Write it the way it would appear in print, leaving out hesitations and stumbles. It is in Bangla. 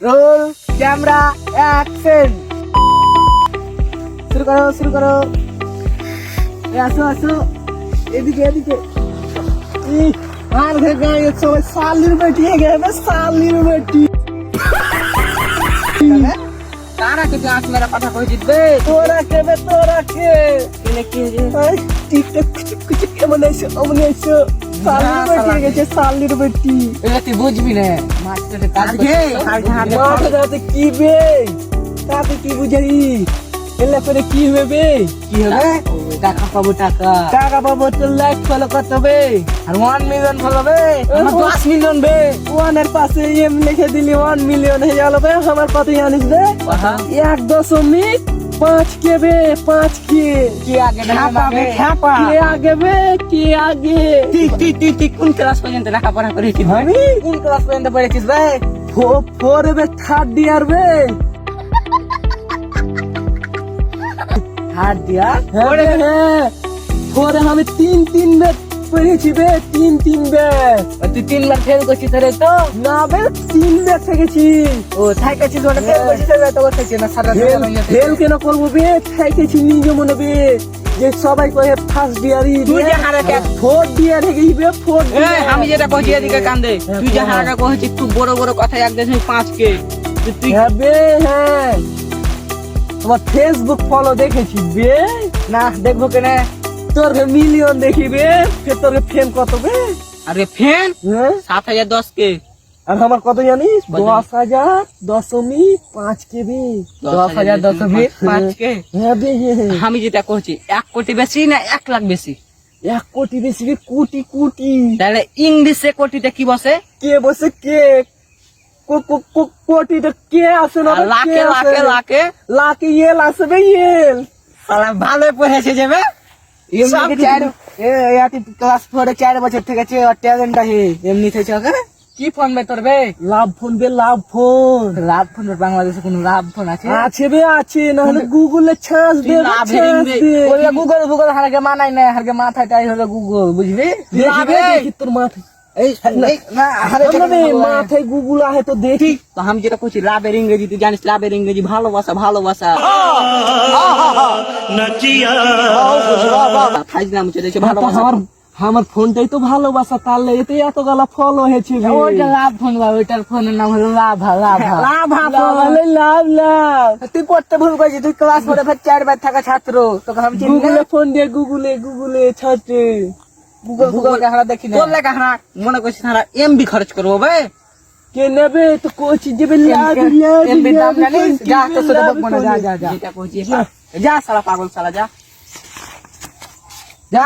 Roll camera action. শুরু করো আসো আসো এদিকে এদিকে। আর গায়ে সবাই সালির বেটি গেছে, সালির বেটি। তারা কিন্তু আঁচ মেরা কথা কই জিতবে। তোরা কেবে তোরা কে টিকটক কুচুক কুচুক কেমন আইছো অমন আইছো। সালির বেটি গেছে, সালির বেটি। এটা তুই বুঝবি না মাস্টারে কাজ মাঠে যাতে কি বে তাতে কি বুঝাই এলে করে কি হবে বে? কি হবে? টাকা পাবো টাকা। টাকা পাবো তো লাইক ফলো করতে হবে। আর 1 মিলিয়ন ফলোবে আমার 10 মিলিয়ন বে। ওয়ানের পাশে এম লিখে দিলি 1 মিলিয়ন হয়ে গেল বে। আমার কত জানিস বে? 1.5 কে বে, 5 কে। কি আগে না খ্যাপা খ্যাপা কে আগে বে, কে আগে? তুই কোন ক্লাস পর্যন্ত লেখাপড়া করেছিস? আমি কোন ক্লাস পর্যন্ত পড়েছিস বে? 4 বে, 3rd ইয়ার বে। হাত দিয়া হ্যাঁ 4 আমি 3 বে পড়েছি বে, 3 বে। তুই 3 বার ফেল করছিস রে তো। না বে 3 বে থেকেছি। ও থাইকাছিস ওটা ফেল করছিস রে তো করছিস না সারা ফেল কেন করবো বে? থেকেছি নিজে মনে বে যে সবাই কয়ে ফার্স্ট ইয়ারই তুই যে হারে কে 4th ইয়ার থেকে বে 4th আমি যেটা কইছি এদিকে কান্দে তুই যে হারাটা কইছিস তুই বড় বড় কথা এক দেশ 5 কে তুই হ্যাঁ বে হ্যাঁ তোমার ফেসবুক ফলো দেখেছি বে। না দেখবো কেন? তোর মিলিয়ন দেখিবে তোর ফেম কত বে? আরে ফ্যান হ্যাঁ 7010 কে। আর আমার কত জানিস? কত? 10,000.5 কে বে। 10,010 কে। হ্যাঁ বে আমি যেটা কইছি 1 কোটি বেশি না 1 লাখ বেশি? 1 কোটি বেশি বে, কোটি কোটি। তাহলে ইংলিশে কোটিতে কি বসে? কে বসে কে কোটিটা কে আছে না? আর লাখে লাখে লাখে লাখে এল আসবে এল। শালা ভালো পড়েছে যাবে। সব এমনি 4 ক্লাস 4 4 বছর থেকে ট্যালেন্ট আছে এমনি থেকে ওকে কি ফোন বে তোর বে? লাভ ফোন বে, লাভ ফোন। লাভ ফোন বাংলাদেশে কোন লাভ ফোন আছে? আছে বে আছে, না হলে গুগলে ছাঁচ দে লাভ ছাঁচ দে। গুগল গুগল হারকে মানাই না হারকে মাথাটাই হলো গুগল বুঝবি? দেখি বে, দেখি তোর মাথায় এই না মাথায় গুগল আহে তো দেখি। তো আমি যেটা কইছি লাভের ইংরেজি তুই জানিস লাভের ইংরেজি ভালোবাসা ভালোবাসা ফাইজলাম চলে এসে ভালোবাসা। আমার ফোনটাই তো ভালোবাসা, তাহলে এতে এত গালা ফলো হয়েছে বে। ওইটা লাভ ফোন বা ওইটার ফোনের নাম হলো লাভা লাভা লাভ লাভ। তুই পড়তে ভুল করেছিস তুই ক্লাস 4 এ 4 বার থাকা ছাত্র তোকে আমি চিনি না। গুগলে ফোন দিয়ে গুগলে ছাড়তে। গুগল গুগল হারা দেখি না তোর লেখা হারা মনে করছিস হারা এমবি খরচ করবো ভাই কে নেবে তো কোচি যাবে এমবি দাম জানিস যা তো শুধু মনে যা যা যা যেটা কইছি যা সালা পাগল সালা যা যা